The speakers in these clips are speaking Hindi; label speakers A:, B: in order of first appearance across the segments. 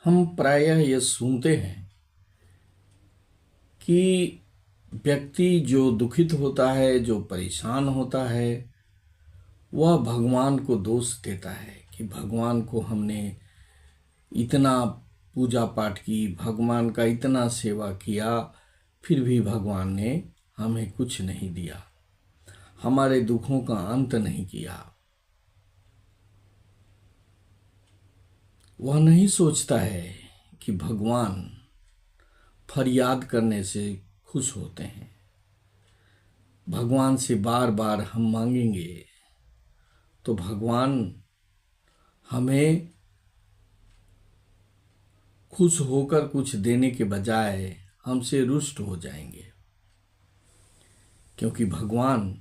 A: हम प्रायः ये सुनते हैं कि व्यक्ति जो दुखित होता है, जो परेशान होता है, वह भगवान को दोष देता है कि भगवान को हमने इतना पूजा पाठ की, भगवान का इतना सेवा किया, फिर भी भगवान ने हमें कुछ नहीं दिया, हमारे दुखों का अंत नहीं किया। वह नहीं सोचता है कि भगवान फरियाद करने से खुश होते हैं। भगवान से बार बार हम मांगेंगे तो भगवान हमें खुश होकर कुछ देने के बजाय हमसे रुष्ट हो जाएंगे, क्योंकि भगवान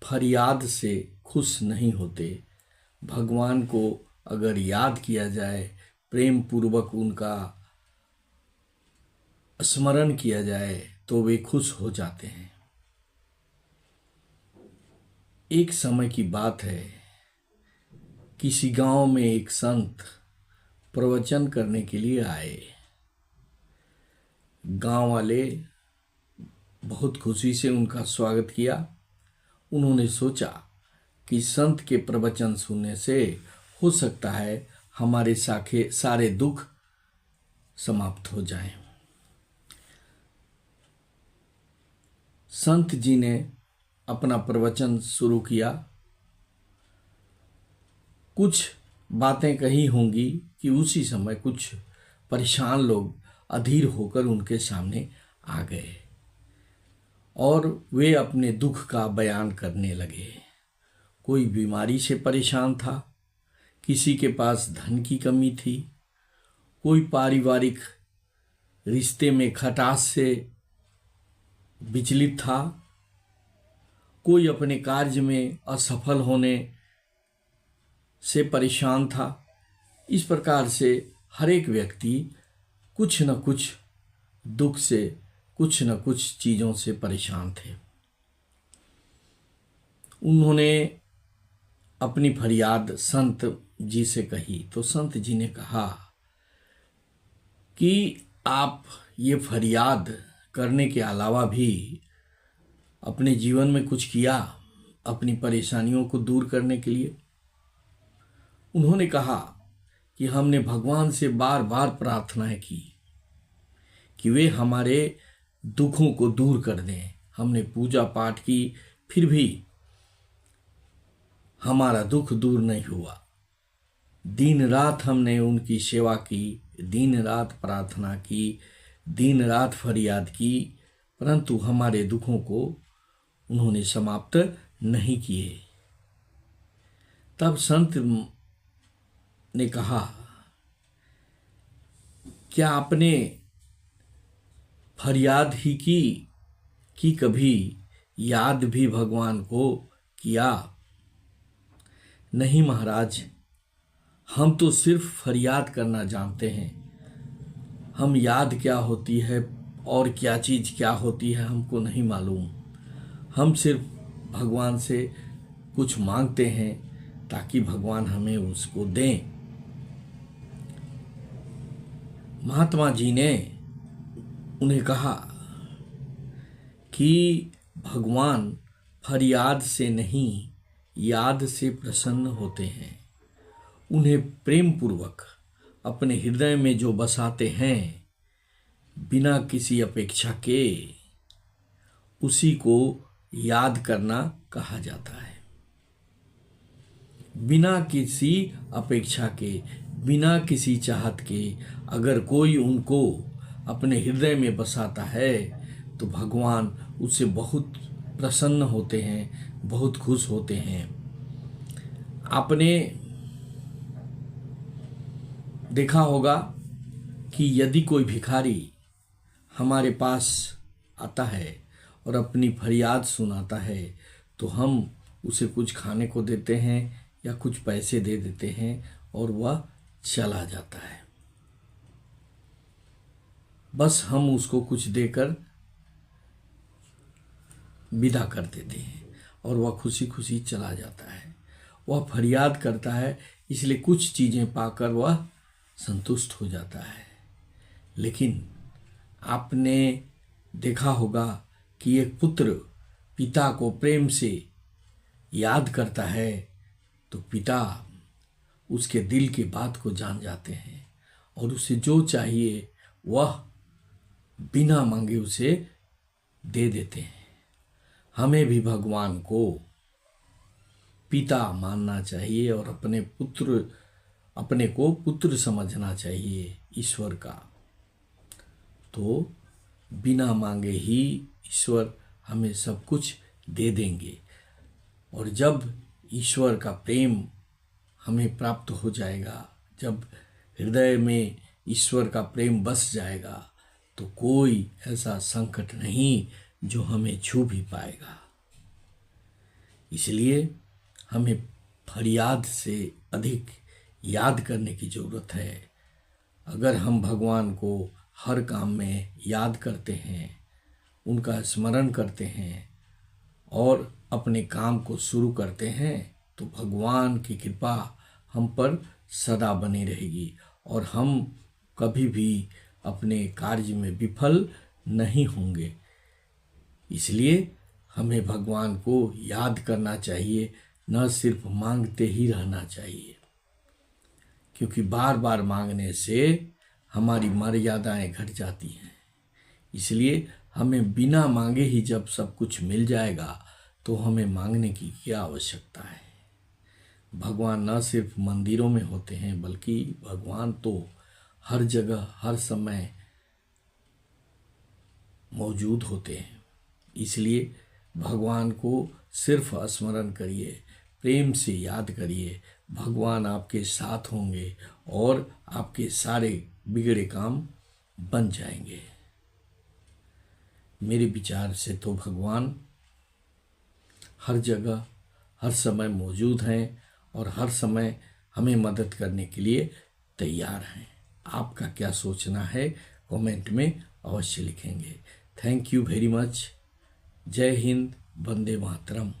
A: फरियाद से खुश नहीं होते। भगवान को अगर याद किया जाए, प्रेम पूर्वक उनका स्मरण किया जाए, तो वे खुश हो जाते हैं। एक समय की बात है, किसी गांव में एक संत प्रवचन करने के लिए आए। गांव वाले बहुत खुशी से उनका स्वागत किया। उन्होंने सोचा कि संत के प्रवचन सुनने से हो सकता है हमारे सारे दुख समाप्त हो जाएं। संत जी ने अपना प्रवचन शुरू किया। कुछ बातें कही होंगी कि उसी समय कुछ परेशान लोग अधीर होकर उनके सामने आ गए और वे अपने दुख का बयान करने लगे। कोई बीमारी से परेशान था, किसी के पास धन की कमी थी, कोई पारिवारिक रिश्ते में खटास से विचलित था, कोई अपने कार्य में असफल होने से परेशान था। इस प्रकार से हर एक व्यक्ति कुछ न कुछ दुख से, कुछ न कुछ चीज़ों से परेशान थे। उन्होंने अपनी फरियाद संत जी से कही तो संत जी ने कहा कि आप ये फरियाद करने के अलावा भी अपने जीवन में कुछ किया अपनी परेशानियों को दूर करने के लिए। उन्होंने कहा कि हमने भगवान से बार बार प्रार्थनाएं की कि वे हमारे दुखों को दूर कर दें। हमने पूजा पाठ की, फिर भी हमारा दुख दूर नहीं हुआ। दिन रात हमने उनकी सेवा की, दिन रात प्रार्थना की, दिन रात फरियाद की, परंतु हमारे दुखों को उन्होंने समाप्त नहीं किए। तब संत ने कहा, क्या आपने फरियाद ही की कि कभी याद भी भगवान को किया? नहीं महाराज, हम तो सिर्फ फरियाद करना जानते हैं। हम याद क्या होती है और क्या चीज़ क्या होती है हमको नहीं मालूम। हम सिर्फ भगवान से कुछ मांगते हैं ताकि भगवान हमें उसको दें। महात्मा जी ने उन्हें कहा कि भगवान फरियाद से नहीं, याद से प्रसन्न होते हैं। उन्हें प्रेम पूर्वक अपने हृदय में जो बसाते हैं, बिना किसी अपेक्षा के, उसी को याद करना कहा जाता है। बिना किसी अपेक्षा के, बिना किसी चाहत के अगर कोई उनको अपने हृदय में बसाता है तो भगवान उससे बहुत प्रसन्न होते हैं, बहुत खुश होते हैं। आपने देखा होगा कि यदि कोई भिखारी हमारे पास आता है और अपनी फरियाद सुनाता है तो हम उसे कुछ खाने को देते हैं या कुछ पैसे दे देते हैं और वह चला जाता है। बस हम उसको कुछ देकर विदा कर देते हैं और वह खुशी खुशी चला जाता है। वह फरियाद करता है, इसलिए कुछ चीज़ें पाकर वह संतुष्ट हो जाता है। लेकिन आपने देखा होगा कि एक पुत्र पिता को प्रेम से याद करता है तो पिता उसके दिल की बात को जान जाते हैं और उसे जो चाहिए वह बिना मांगे उसे दे देते हैं। हमें भी भगवान को पिता मानना चाहिए और अपने को पुत्र समझना चाहिए ईश्वर का। तो बिना मांगे ही ईश्वर हमें सब कुछ दे देंगे। और जब ईश्वर का प्रेम हमें प्राप्त हो जाएगा, जब हृदय में ईश्वर का प्रेम बस जाएगा, तो कोई ऐसा संकट नहीं जो हमें छू भी पाएगा। इसलिए हमें फरियाद से अधिक याद करने की ज़रूरत है। अगर हम भगवान को हर काम में याद करते हैं, उनका स्मरण करते हैं और अपने काम को शुरू करते हैं, तो भगवान की कृपा हम पर सदा बनी रहेगी और हम कभी भी अपने कार्य में विफल नहीं होंगे। इसलिए हमें भगवान को याद करना चाहिए, न सिर्फ मांगते ही रहना चाहिए, क्योंकि बार बार मांगने से हमारी मर्यादाएं घट जाती हैं। इसलिए हमें बिना मांगे ही जब सब कुछ मिल जाएगा तो हमें मांगने की क्या आवश्यकता है। भगवान न सिर्फ मंदिरों में होते हैं, बल्कि भगवान तो हर जगह हर समय मौजूद होते हैं। इसलिए भगवान को सिर्फ स्मरण करिए, प्रेम से याद करिए, भगवान आपके साथ होंगे और आपके सारे बिगड़े काम बन जाएंगे। मेरे विचार से तो भगवान हर जगह हर समय मौजूद हैं और हर समय हमें मदद करने के लिए तैयार हैं। आपका क्या सोचना है कमेंट में अवश्य लिखेंगे। Thank you very much. जय हिंद, वंदे मातरम।